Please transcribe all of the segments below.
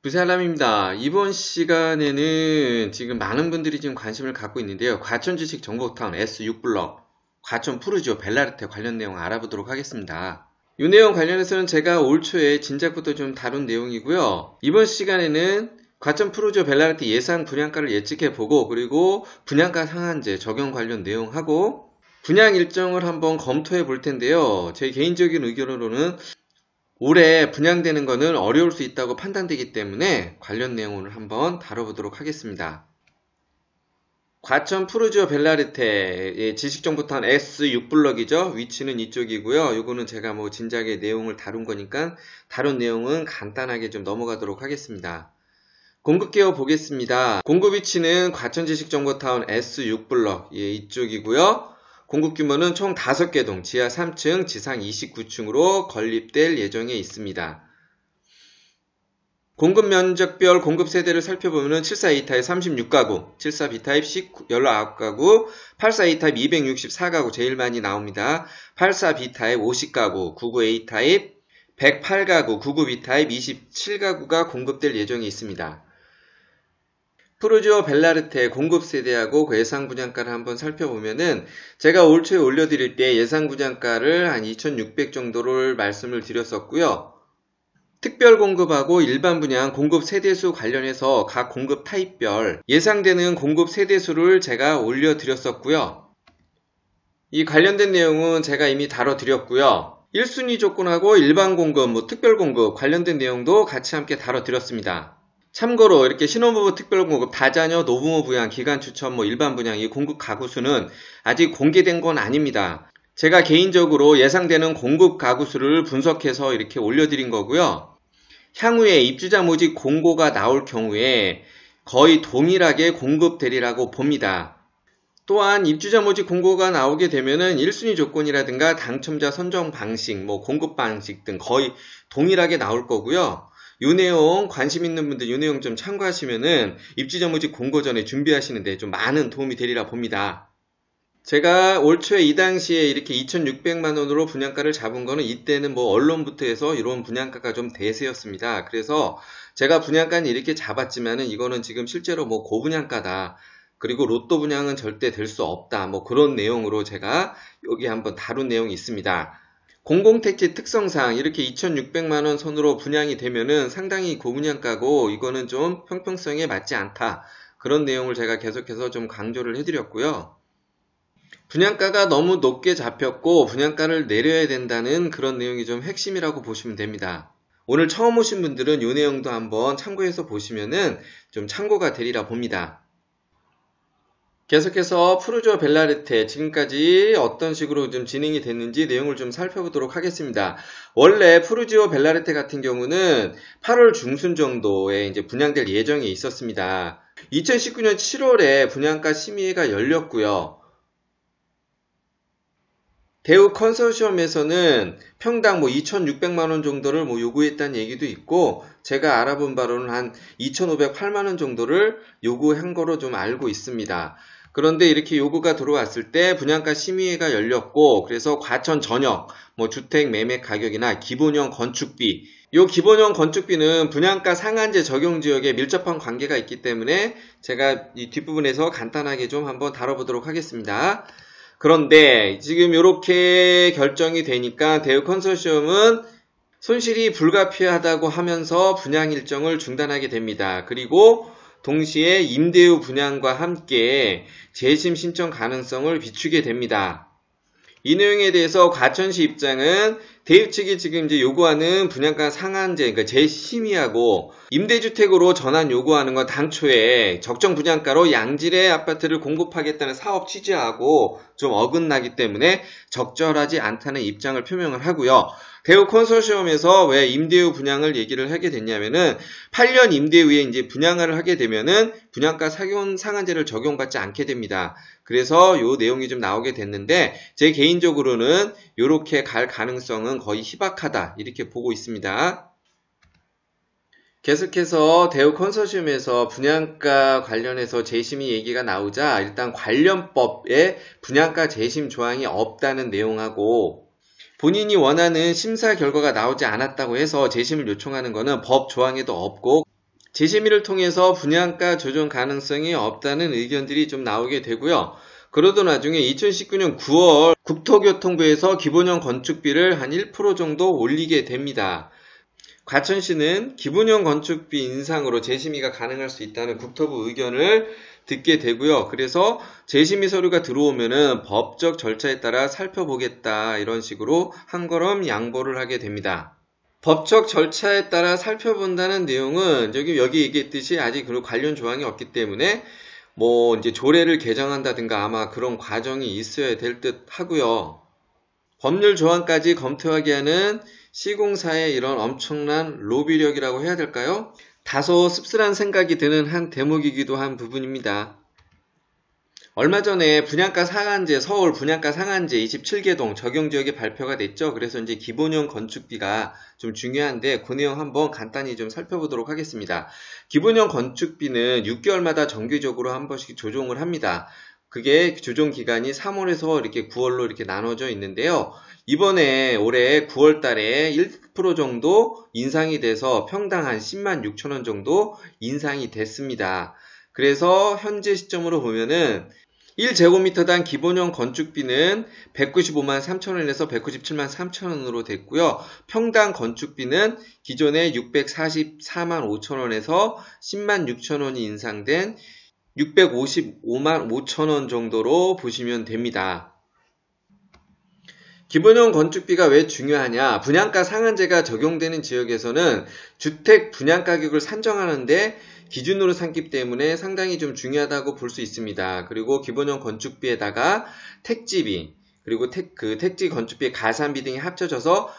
부살람입니다. 이번 시간에는 지금 많은 분들이 지금 관심을 갖고 있는데요. 과천주식 정보타운 S6블럭, 과천 푸르지오 벨라르테 관련 내용 알아보도록 하겠습니다. 이 내용 관련해서는 제가 올 초에 진작부터 좀 다룬 내용이고요. 이번 시간에는 과천 푸르지오 벨라르테 예상 분양가를 예측해보고, 그리고 분양가 상한제 적용 관련 내용하고 분양 일정을 한번 검토해 볼 텐데요. 제 개인적인 의견으로는 올해 분양되는 것은 어려울 수 있다고 판단되기 때문에 관련 내용을 한번 다뤄보도록 하겠습니다. 과천 푸르지오 벨라르테 지식정보타운 S6블럭이죠. 위치는 이쪽이고요. 요거는 제가 진작에 내용을 다룬 거니까 다룬 내용은 간단하게 좀 넘어가도록 하겠습니다. 공급개요 보겠습니다. 공급 위치는 과천 지식정보타운 S6블럭 이쪽이고요. 공급 규모는 총 5개 동, 지하 3층, 지상 29층으로 건립될 예정에 있습니다. 공급 면적별 공급 세대를 살펴보면 74A타입 36가구, 74B타입 19가구, 84A타입 264가구 제일 많이 나옵니다. 84B타입 50가구, 99A타입 108가구, 99B타입 27가구가 공급될 예정에 있습니다. 푸르지오 벨라르테 공급 세대하고 그 예상 분양가를 한번 살펴보면은 제가 올 초에 올려드릴 때 예상 분양가를 한 2,600 정도를 말씀을 드렸었고요. 특별 공급하고 일반 분양 공급 세대수 관련해서 각 공급 타입별 예상되는 공급 세대수를 제가 올려드렸었고요. 이 관련된 내용은 제가 이미 다뤄드렸고요. 1순위 조건하고 일반 공급, 특별 공급 관련된 내용도 같이 함께 다뤄드렸습니다. 참고로 이렇게 신혼부부 특별공급, 다자녀, 노부모 부양, 기간 추천, 일반 분양 이 공급 가구 수는 아직 공개된 건 아닙니다. 제가 개인적으로 예상되는 공급 가구 수를 분석해서 이렇게 올려드린 거고요. 향후에 입주자 모집 공고가 나올 경우에 거의 동일하게 공급되리라고 봅니다. 또한 입주자 모집 공고가 나오게 되면은 1순위 조건이라든가 당첨자 선정 방식, 공급 방식 등 거의 동일하게 나올 거고요. 이 내용 관심 있는 분들 이 내용 좀 참고하시면은 입주자 모집 공고 전에 준비하시는데 좀 많은 도움이 되리라 봅니다. 제가 올 초에 이 당시에 이렇게 2,600만 원으로 분양가를 잡은 거는 이때는 언론부터 해서 이런 분양가가 좀 대세였습니다. 그래서 제가 분양가는 이렇게 잡았지만은 이거는 지금 실제로 고분양가다. 그리고 로또 분양은 절대 될 수 없다. 그런 내용으로 제가 여기 한번 다룬 내용이 있습니다. 공공택지 특성상 이렇게 2,600만원 선으로 분양이 되면은 상당히 고분양가고 이거는 좀 형평성에 맞지 않다. 그런 내용을 제가 계속해서 좀 강조를 해드렸고요. 분양가가 너무 높게 잡혔고 분양가를 내려야 된다는 그런 내용이 좀 핵심이라고 보시면 됩니다. 오늘 처음 오신 분들은 이 내용도 한번 참고해서 보시면은 좀 참고가 되리라 봅니다. 계속해서 푸르지오 벨라르테 지금까지 어떤 식으로 좀 진행이 됐는지 내용을 좀 살펴보도록 하겠습니다. 원래 푸르지오 벨라르테 같은 경우는 8월 중순 정도에 이제 분양될 예정이 있었습니다. 2019년 7월에 분양가 심의회가 열렸고요. 대우 컨소시엄에서는 평당 2,600만원 정도를 요구했다는 얘기도 있고 제가 알아본 바로는 한 2,508만원 정도를 요구한 거로 좀 알고 있습니다. 그런데 이렇게 요구가 들어왔을 때 분양가 심의회가 열렸고 그래서 과천 전역 주택 매매 가격이나 기본형 건축비 요 기본형 건축비는 분양가 상한제 적용 지역에 밀접한 관계가 있기 때문에 제가 이 뒷부분에서 간단하게 좀 한번 다뤄보도록 하겠습니다. 그런데 지금 이렇게 결정이 되니까 대우 컨소시엄은 손실이 불가피하다고 하면서 분양 일정을 중단하게 됩니다. 그리고 동시에 임대유 분양과 함께 재심 신청 가능성을 비추게 됩니다. 이 내용에 대해서 과천시 입장은 대유 측이 지금 이제 요구하는 분양가 상한제, 그러니까 재심의하고 임대주택으로 전환 요구하는 건 당초에 적정 분양가로 양질의 아파트를 공급하겠다는 사업 취지하고 좀 어긋나기 때문에 적절하지 않다는 입장을 표명을 하고요. 대우 컨소시엄에서 왜 임대유 분양을 얘기를 하게 됐냐면은 8년 임대 후에 이제 분양을 하게 되면은 분양가 상한제를 적용받지 않게 됩니다. 그래서 요 내용이 좀 나오게 됐는데 제 개인적으로는 요렇게 갈 가능성은 거의 희박하다 이렇게 보고 있습니다. 계속해서 대우 컨소시엄에서 분양가 관련해서 재심의 얘기가 나오자 일단 관련법에 분양가 재심 조항이 없다는 내용하고 본인이 원하는 심사 결과가 나오지 않았다고 해서 재심을 요청하는 것은 법 조항에도 없고 재심의를 통해서 분양가 조정 가능성이 없다는 의견들이 좀 나오게 되고요. 그러던 와중에 2019년 9월 국토교통부에서 기본형 건축비를 한 1% 정도 올리게 됩니다. 과천시는 기본형 건축비 인상으로 재심의가 가능할 수 있다는 국토부 의견을 듣게 되고요. 그래서 재심의 서류가 들어오면은 법적 절차에 따라 살펴보겠다, 이런 식으로 한 걸음 양보를 하게 됩니다. 법적 절차에 따라 살펴본다는 내용은 여기 얘기했듯이 아직 그런 관련 조항이 없기 때문에 이제 조례를 개정한다든가 아마 그런 과정이 있어야 될 듯 하고요. 법률 조항까지 검토하게 하는 시공사의 이런 엄청난 로비력이라고 해야 될까요? 다소 씁쓸한 생각이 드는 한 대목이기도 한 부분입니다. 얼마 전에 분양가 상한제, 서울 분양가 상한제 27개동 적용지역이 발표가 됐죠. 그래서 이제 기본형 건축비가 좀 중요한데 그 내용 한번 간단히 좀 살펴보도록 하겠습니다. 기본형 건축비는 6개월마다 정기적으로 한 번씩 조정을 합니다. 그게 조정 기간이 3월에서 이렇게 9월로 이렇게 나눠져 있는데요. 이번에 올해 9월 달에 1% 정도 인상이 돼서 평당 한 10만 6천 원 정도 인상이 됐습니다. 그래서 현재 시점으로 보면은 1제곱미터당 기본형 건축비는 195만 3천원에서 197만 3천원으로 됐고요. 평당 건축비는 기존에 644만 5천원에서 10만 6천원이 인상된 655만 5천원 정도로 보시면 됩니다. 기본형 건축비가 왜 중요하냐? 분양가 상한제가 적용되는 지역에서는 주택 분양가격을 산정하는데 기준으로 삼기 때문에 상당히 좀 중요하다고 볼 수 있습니다. 그리고 기본형 건축비에다가 택지비, 그리고 택지 건축비의 가산비 등이 합쳐져서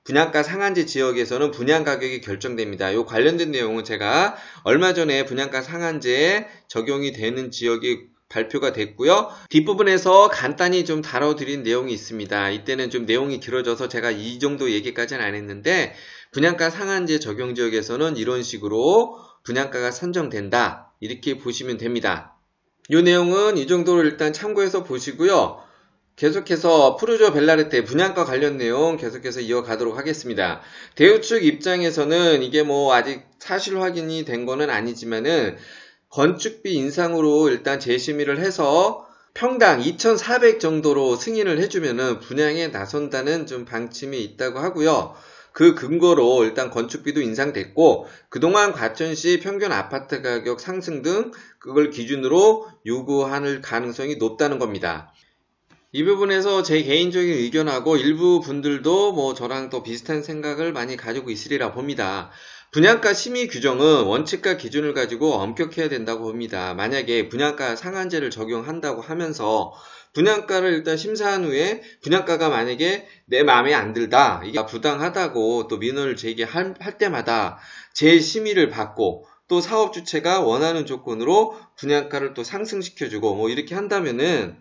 분양가 상한제 지역에서는 분양가격이 결정됩니다. 이 관련된 내용은 제가 얼마 전에 분양가 상한제에 적용이 되는 지역이 발표가 됐고요. 뒷부분에서 간단히 좀 다뤄드린 내용이 있습니다. 이때는 좀 내용이 길어져서 제가 이 정도 얘기까지는 안 했는데 분양가 상한제 적용 지역에서는 이런 식으로 분양가가 산정된다, 이렇게 보시면 됩니다. 이 내용은 이 정도로 일단 참고해서 보시고요. 계속해서 푸르조 벨라르테 분양가 관련 내용 계속해서 이어가도록 하겠습니다. 대우 측 입장에서는 이게 아직 사실 확인이 된 거는 아니지만은 건축비 인상으로 일단 재심의를 해서 평당 2,400 정도로 승인을 해주면은 분양에 나선다는 좀 방침이 있다고 하고요. 그 근거로 일단 건축비도 인상됐고 그동안 과천시 평균 아파트 가격 상승 등 그걸 기준으로 요구할 가능성이 높다는 겁니다. 이 부분에서 제 개인적인 의견하고 일부 분들도 저랑 또 비슷한 생각을 많이 가지고 있으리라 봅니다. 분양가 심의 규정은 원칙과 기준을 가지고 엄격해야 된다고 봅니다. 만약에 분양가 상한제를 적용한다고 하면서 분양가를 일단 심사한 후에 분양가가 만약에 내 마음에 안 들다, 이게 부당하다고 또 민원을 제기할 때마다 재심의를 받고 또 사업 주체가 원하는 조건으로 분양가를 또 상승시켜주고 이렇게 한다면은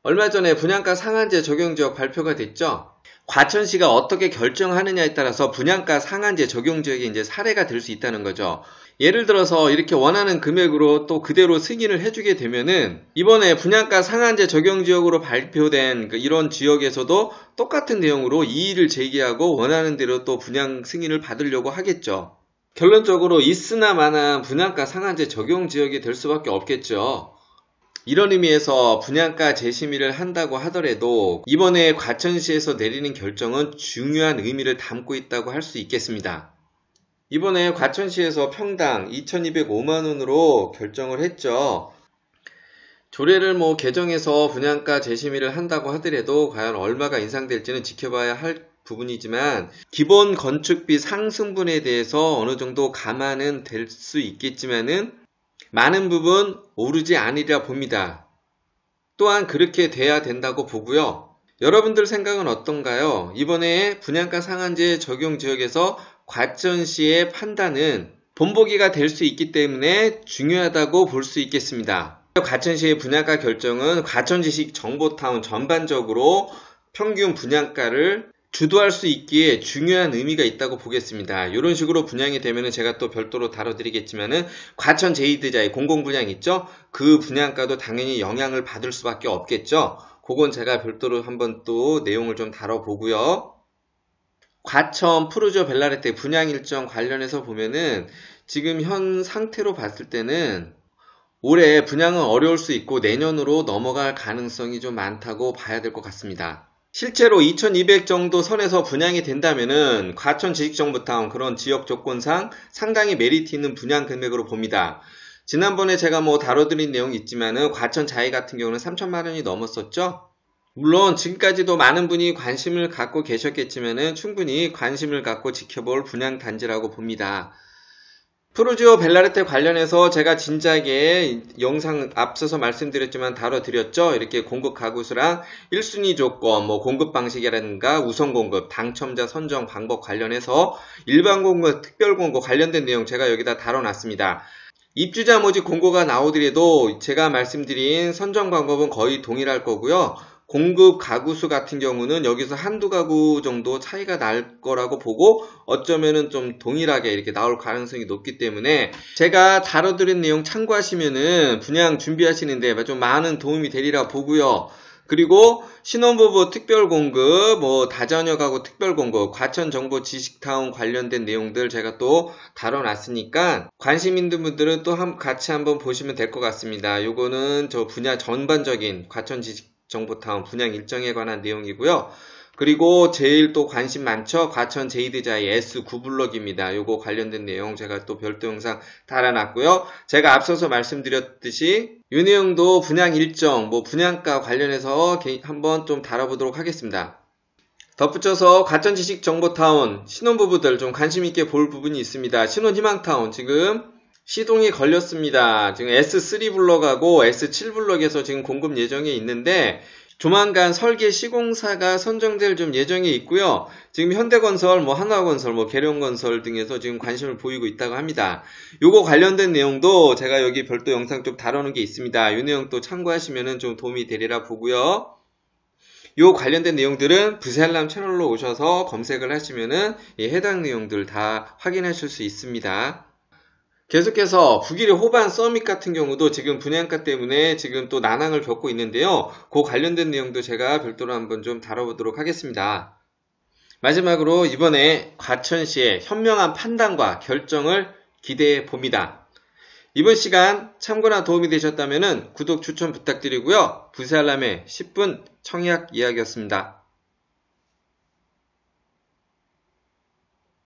얼마 전에 분양가 상한제 적용지역 발표가 됐죠. 과천시가 어떻게 결정하느냐에 따라서 분양가 상한제 적용지역이 이제 사례가 될 수 있다는 거죠. 예를 들어서 이렇게 원하는 금액으로 또 그대로 승인을 해주게 되면은 이번에 분양가 상한제 적용지역으로 발표된 이런 지역에서도 똑같은 내용으로 이의를 제기하고 원하는 대로 또 분양 승인을 받으려고 하겠죠. 결론적으로 있으나 마나 분양가 상한제 적용지역이 될 수밖에 없겠죠. 이런 의미에서 분양가 재심의를 한다고 하더라도 이번에 과천시에서 내리는 결정은 중요한 의미를 담고 있다고 할 수 있겠습니다. 이번에 과천시에서 평당 2,205만원으로 결정을 했죠. 조례를 개정해서 분양가 재심의를 한다고 하더라도 과연 얼마가 인상될지는 지켜봐야 할 부분이지만 기본 건축비 상승분에 대해서 어느 정도 감안은 될 수 있겠지만은 많은 부분 오르지 않으리라 봅니다. 또한 그렇게 돼야 된다고 보고요. 여러분들 생각은 어떤가요? 이번에 분양가 상한제 적용 지역에서 과천시의 판단은 본보기가 될 수 있기 때문에 중요하다고 볼 수 있겠습니다. 과천시의 분양가 결정은 과천지식 정보타운 전반적으로 평균 분양가를 주도할 수 있기에 중요한 의미가 있다고 보겠습니다. 이런 식으로 분양이 되면은 제가 또 별도로 다뤄드리겠지만은 과천 제2대자의 공공분양 있죠? 그 분양가도 당연히 영향을 받을 수밖에 없겠죠? 그건 제가 별도로 한번 또 내용을 좀 다뤄보고요. 과천 푸르지오 벨라레테 분양 일정 관련해서 보면은 지금 현 상태로 봤을 때는 올해 분양은 어려울 수 있고 내년으로 넘어갈 가능성이 좀 많다고 봐야 될 것 같습니다. 실제로 2200 정도 선에서 분양이 된다면은 과천 지식정보타운 그런 지역 조건상 상당히 메리트 있는 분양 금액으로 봅니다. 지난번에 제가 다뤄드린 내용이 있지만은 과천 자이 같은 경우는 3천만 원이 넘었었죠. 물론 지금까지도 많은 분이 관심을 갖고 계셨겠지만은 충분히 관심을 갖고 지켜볼 분양 단지라고 봅니다. 푸르지오 벨라레테 관련해서 제가 진작에 영상 앞서서 말씀드렸지만 다뤄드렸죠. 이렇게 공급 가구수랑 1순위 조건, 공급 방식이라든가 우선 공급, 당첨자 선정 방법 관련해서 일반 공급, 특별 공급 관련된 내용 제가 여기다 다뤄놨습니다. 입주자 모집 공고가 나오더라도 제가 말씀드린 선정 방법은 거의 동일할 거고요. 공급 가구수 같은 경우는 여기서 한두 가구 정도 차이가 날 거라고 보고 어쩌면은 좀 동일하게 이렇게 나올 가능성이 높기 때문에 제가 다뤄드린 내용 참고하시면은 분양 준비하시는데 좀 많은 도움이 되리라 보고요. 그리고 신혼부부 특별공급, 다자녀 가구 특별공급, 과천정보 지식타운 관련된 내용들 제가 또 다뤄놨으니까 관심 있는 분들은 또 같이 한번 보시면 될 것 같습니다. 요거는 저 분야 전반적인 과천 지식정보타운 분양 일정에 관한 내용이고요. 그리고 제일 또 관심 많죠? 과천 제이드자이 S9블럭입니다. 요거 관련된 내용 제가 또 별도 영상 달아놨고요. 제가 앞서서 말씀드렸듯이 이 내용도 분양 일정, 분양가 관련해서 한번 좀 다뤄보도록 하겠습니다. 덧붙여서 과천 지식정보타운 신혼부부들 좀 관심 있게 볼 부분이 있습니다. 신혼희망타운 지금 시동이 걸렸습니다. 지금 S3블럭하고 S7블럭에서 지금 공급 예정에 있는데 조만간 설계 시공사가 선정될 좀 예정이 있고요. 지금 현대건설, 한화건설, 계룡건설 등에서 지금 관심을 보이고 있다고 합니다. 요거 관련된 내용도 제가 여기 별도 영상 좀 다루는 게 있습니다. 요 내용 또 참고하시면은 좀 도움이 되리라 보고요. 요 관련된 내용들은 부세알람 채널로 오셔서 검색을 하시면은 해당 내용들 다 확인하실 수 있습니다. 계속해서 북일의 호반 서밋 같은 경우도 지금 분양가 때문에 지금 또 난항을 겪고 있는데요. 그 관련된 내용도 제가 별도로 한번 좀 다뤄보도록 하겠습니다. 마지막으로 이번에 과천시의 현명한 판단과 결정을 기대해 봅니다. 이번 시간 참고나 도움이 되셨다면 구독 추천 부탁드리고요. 부세알람의 10분 청약 이야기였습니다.